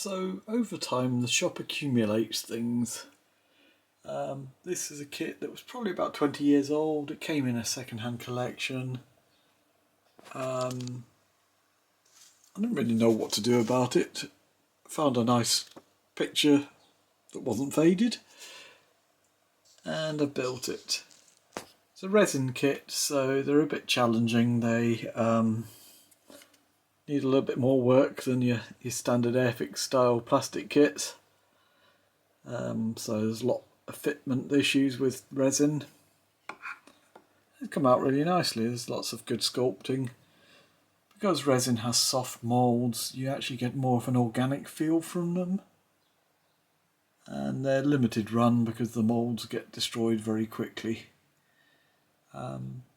So over time the shop accumulates things. This is a kit that was probably about 20 years old. It came in a second-hand collection. I didn't really know what to do about it. Found a nice picture that wasn't faded and I built it. It's a resin kit, so they're a bit challenging. They need a little bit more work than your standard Airfix style plastic kits. So there's a lot of fitment issues with resin. They come out really nicely. There's lots of good sculpting. Because resin has soft moulds, you actually get more of an organic feel from them. And they're limited run because the moulds get destroyed very quickly.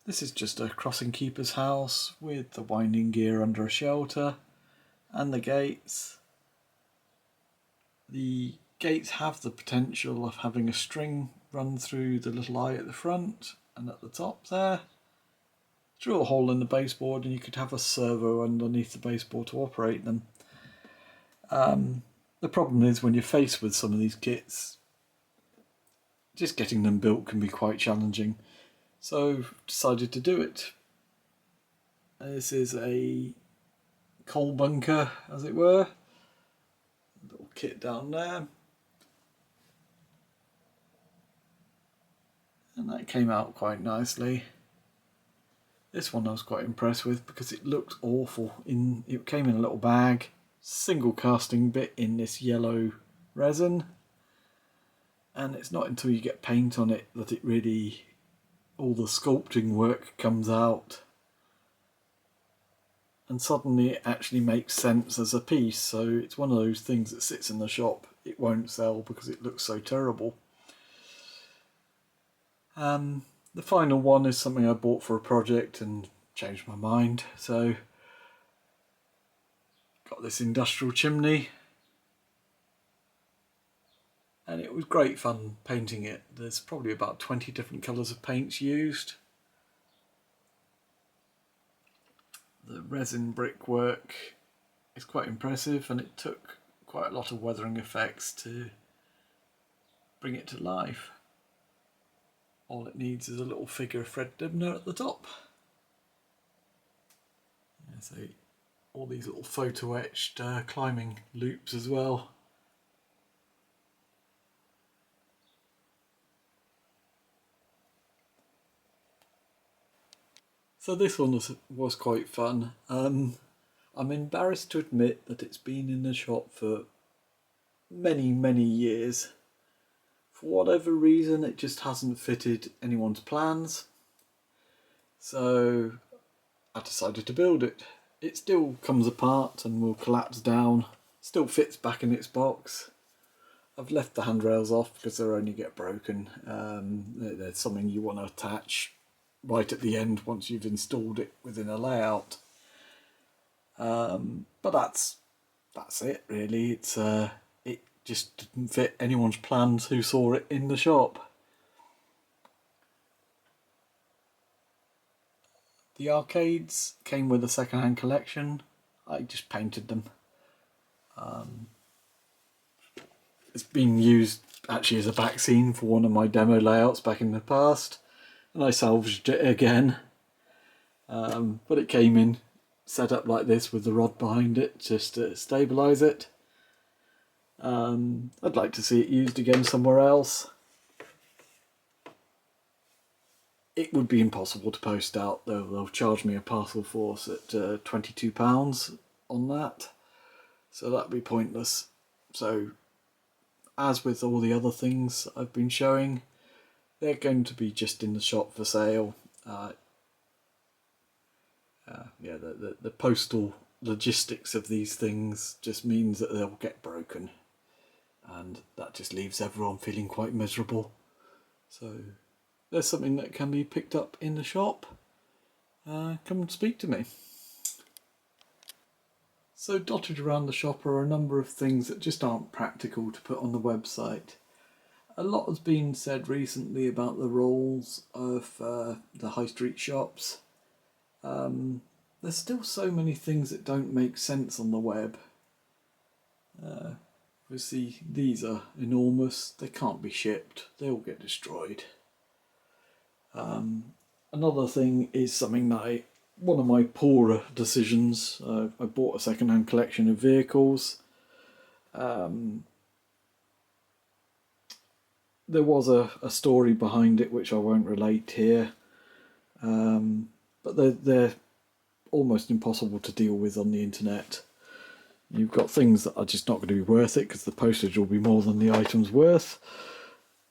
This is just a crossing keeper's house with the winding gear under a shelter and the gates. The gates have the potential of having a string run through the little eye at the front and at the top there. Drill a hole in the baseboard and you could have a servo underneath the baseboard to operate them. The problem is when you're faced with some of these kits, just getting them built can be quite challenging. So decided to do it. This is a coal bunker, as it were. Little kit down there. And that came out quite nicely. This one I was quite impressed with because it looked awful. It came in a little bag, single casting bit in this yellow resin. And it's not until you get paint on it that it really, all the sculpting work comes out. And suddenly it actually makes sense as a piece. So it's one of those things that sits in the shop. It won't sell because it looks so terrible. The final one is something I bought for a project and changed my mind. So, got this industrial chimney. And it was great fun painting it. There's probably about 20 different colours of paints used. The resin brickwork is quite impressive and it took quite a lot of weathering effects to bring it to life. All it needs is a little figure of Fred Dibner at the top. Yeah, so all these little photo etched climbing loops as well. So this one was quite fun. I'm embarrassed to admit that it's been in the shop for many years. For whatever reason, it just hasn't fitted anyone's plans. So I decided to build it. It still comes apart and will collapse down. Still fits back in its box. I've left the handrails off because they'll only get broken. There's something you want to attach right at the end once you've installed it within a layout. But that's it really. It just didn't fit anyone's plans who saw it in the shop. The arcades came with a second-hand collection. I just painted them. It's been used actually as a back scene for one of my demo layouts back in the past, and I salvaged it again. But it came in set up like this with the rod behind it just to stabilise it. I'd like to see it used again somewhere else. It would be impossible to post out. They'll charge me a parcel force at £22 on that, so that'd be pointless. So as with all the other things I've been showing, they're going to be just in the shop for sale. The postal logistics of these things just means that they'll get broken, and that just leaves everyone feeling quite miserable. So there's something that can be picked up in the shop. Come and speak to me. So dotted around the shop are a number of things that just aren't practical to put on the website. A lot has been said recently about the roles of the high street shops. There's still so many things that don't make sense on the web. Obviously, these are enormous. They can't be shipped. They'll get destroyed. Another thing is something that one of my poorer decisions. I bought a second-hand collection of vehicles. There was a story behind it which I won't relate here, but they're almost impossible to deal with on the internet. You've got things that are just not going to be worth it because the postage will be more than the item's worth.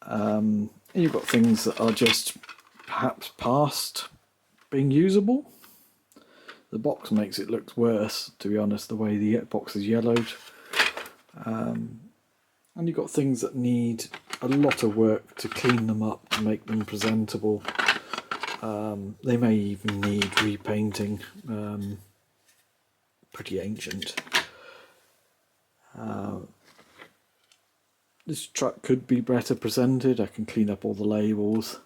And you've got things that are just perhaps past being usable. The box makes it look worse, to be honest, the way the box is yellowed. And you've got things that need a lot of work to clean them up to make them presentable. They may even need repainting. Pretty ancient. This truck could be better presented. I can clean up all the labels,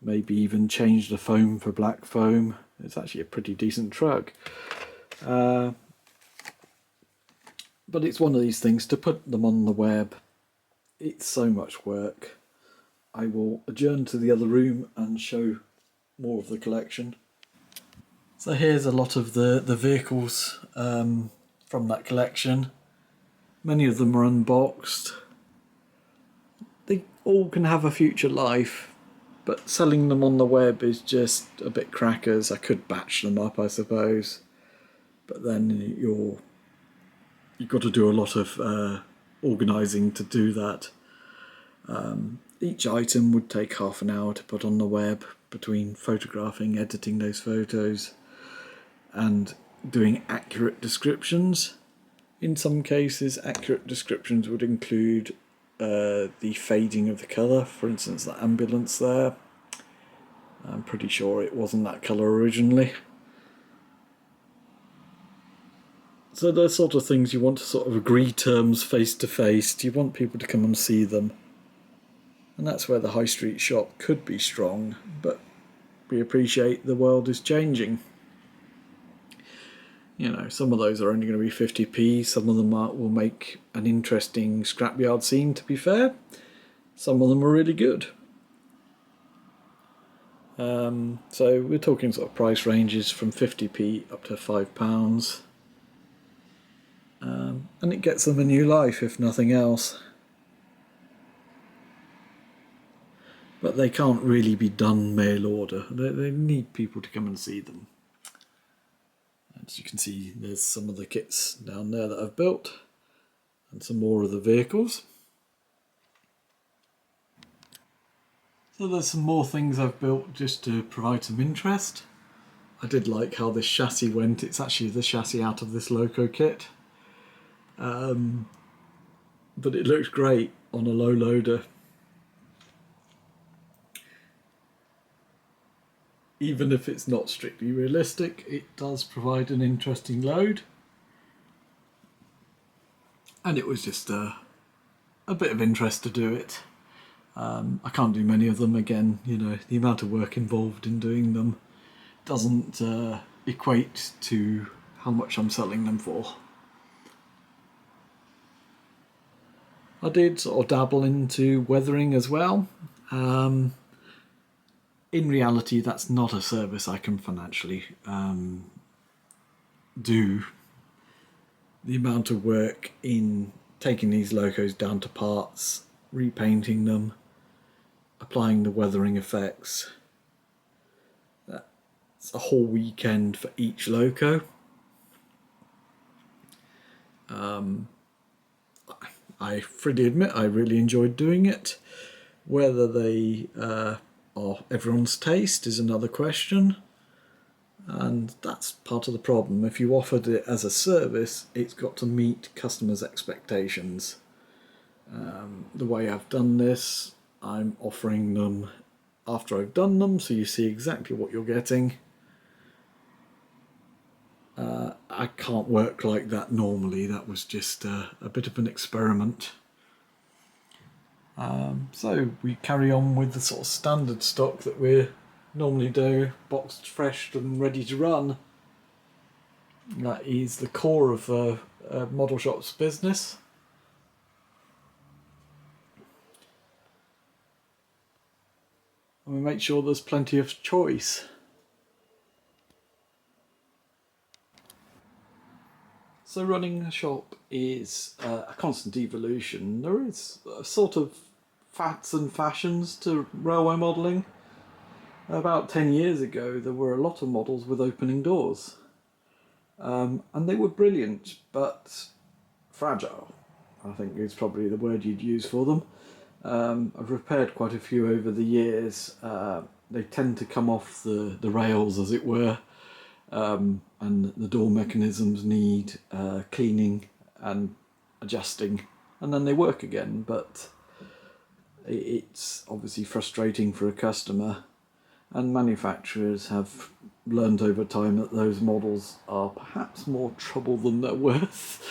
maybe even change the foam for black foam. It's actually a pretty decent truck. But it's one of these things, to put them on the web, it's so much work. I will adjourn to the other room and show more of the collection. So here's a lot of the vehicles from that collection. Many of them are unboxed. They all can have a future life, but selling them on the web is just a bit crackers. I could batch them up, I suppose, but then you've got to do a lot of organising to do that. Each item would take half an hour to put on the web, between photographing, editing those photos, and doing accurate descriptions. In some cases, accurate descriptions would include the fading of the colour. For instance, that ambulance there, I'm pretty sure it wasn't that colour originally. So those sort of things you want to sort of agree terms face to face. You want people to come and see them. And that's where the high street shop could be strong, but we appreciate the world is changing. You know, some of those are only going to be 50p, some of them will make an interesting scrapyard scene, to be fair. Some of them are really good. So we're talking sort of price ranges from 50p up to £5. And it gets them a new life, if nothing else. But they can't really be done mail order. They need people to come and see them. As you can see, there's some of the kits down there that I've built, and some more of the vehicles. So there's some more things I've built just to provide some interest. I did like how this chassis went. It's actually the chassis out of this Loco kit. But it looks great on a low loader. Even if it's not strictly realistic, it does provide an interesting load. And it was just a bit of interest to do it. I can't do many of them again, you know, the amount of work involved in doing them doesn't equate to how much I'm selling them for. I did sort of dabble into weathering as well. In reality, that's not a service I can financially do. The amount of work in taking these locos down to parts, repainting them, applying the weathering effects. That's a whole weekend for each loco. I freely admit I really enjoyed doing it. Whether they are everyone's taste is another question, and that's part of the problem. If you offered it as a service, it's got to meet customers' expectations. The way I've done this, I'm offering them after I've done them, so you see exactly what you're getting. I can't work like that normally. That was just a bit of an experiment. So we carry on with the sort of standard stock that we normally do, boxed, fresh and ready to run. That is the core of a model shop's business. And we make sure there's plenty of choice. So running a shop is a constant evolution. There is a sort of fads and fashions to railway modelling. About 10 years ago, there were a lot of models with opening doors. And they were brilliant, but fragile, I think is probably the word you'd use for them. I've repaired quite a few over the years. They tend to come off the rails, as it were, and the door mechanisms need cleaning and adjusting, and then they work again, but it's obviously frustrating for a customer, and manufacturers have learned over time that those models are perhaps more trouble than they're worth.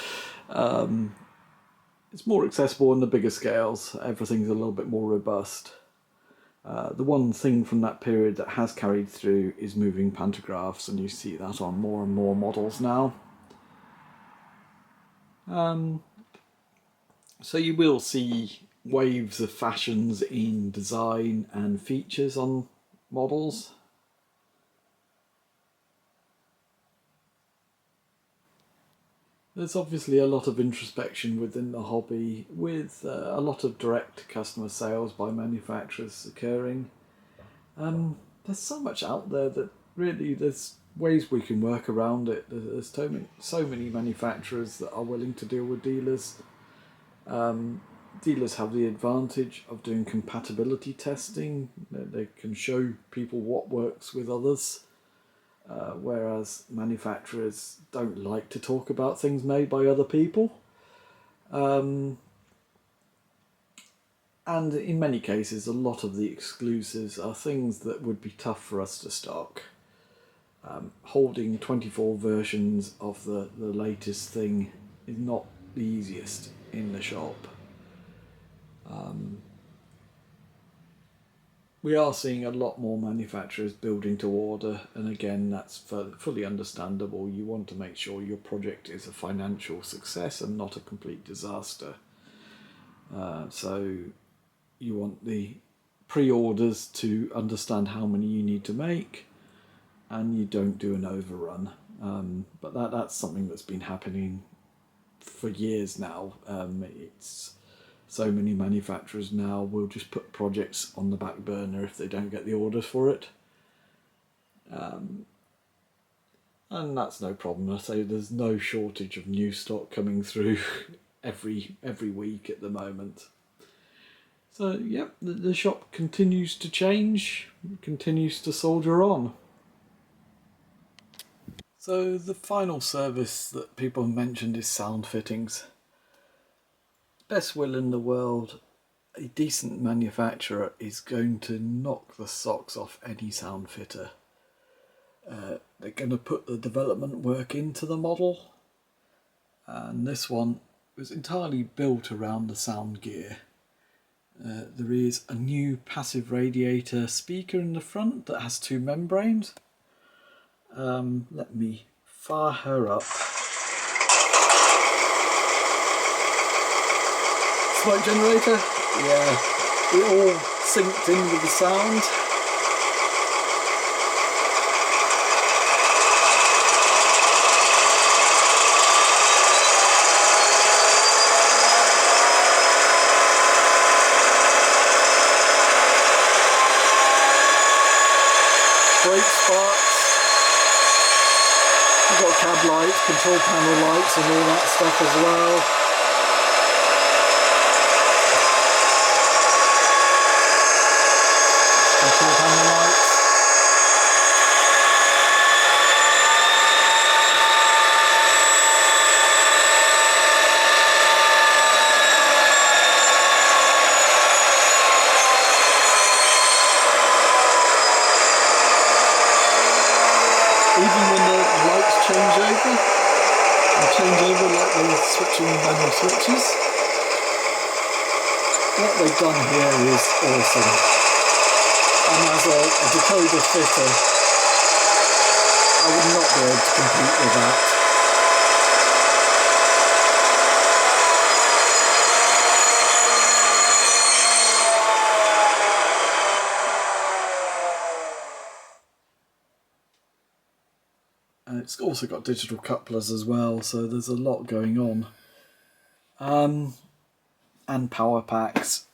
It's more accessible on the bigger scales. Everything's a little bit more robust. The one thing from that period that has carried through is moving pantographs, and you see that on more and more models now. So you will see waves of fashions in design and features on models. There's obviously a lot of introspection within the hobby, with a lot of direct customer sales by manufacturers occurring. There's so much out there that really there's ways we can work around it. There's so many manufacturers that are willing to deal with dealers. Dealers have the advantage of doing compatibility testing. They can show people what works with others. Whereas manufacturers don't like to talk about things made by other people. And in many cases, a lot of the exclusives are things that would be tough for us to stock. Holding 24 versions of the latest thing is not the easiest in the shop. We are seeing a lot more manufacturers building to order, and again, that's fully understandable. You want to make sure your project is a financial success and not a complete disaster. So you want the pre-orders to understand how many you need to make, and you don't do an overrun. But that's something that's been happening for years now. It's so many manufacturers now will just put projects on the back burner if they don't get the orders for it. And that's no problem. I say there's no shortage of new stock coming through every week at the moment. So, yep, the shop continues to change, continues to soldier on. So the final service that people mentioned is sound fittings. Best will in the world, a decent manufacturer is going to knock the socks off any sound fitter. They're going to put the development work into the model, and this one was entirely built around the sound gear. There is a new passive radiator speaker in the front that has two membranes. Let me fire her up. Smoke generator, yeah, it all synced in with the sound. Brake sparks. You've got cab lights, control panel lights and all that stuff as well. Control panel lights. Even when the lights change over like they're switching manual switches. What they've done here is awesome. And as a decoder fitter, I would not be able to compete with that. It's also got digital couplers as well, so there's a lot going on. And power packs.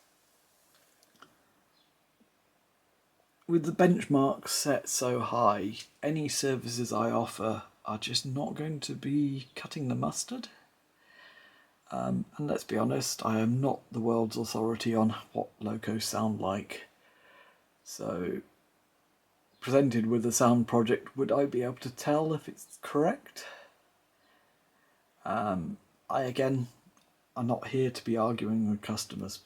With the benchmarks set so high, any services I offer are just not going to be cutting the mustard. And let's be honest, I am not the world's authority on what locos sound like. So, presented with a sound project, would I be able to tell if it's correct? I'm not here to be arguing with customers.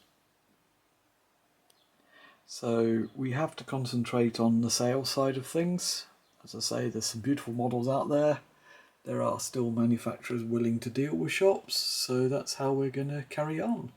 So we have to concentrate on the sales side of things. As I say, there's some beautiful models out there. There are still manufacturers willing to deal with shops, so that's how we're going to carry on.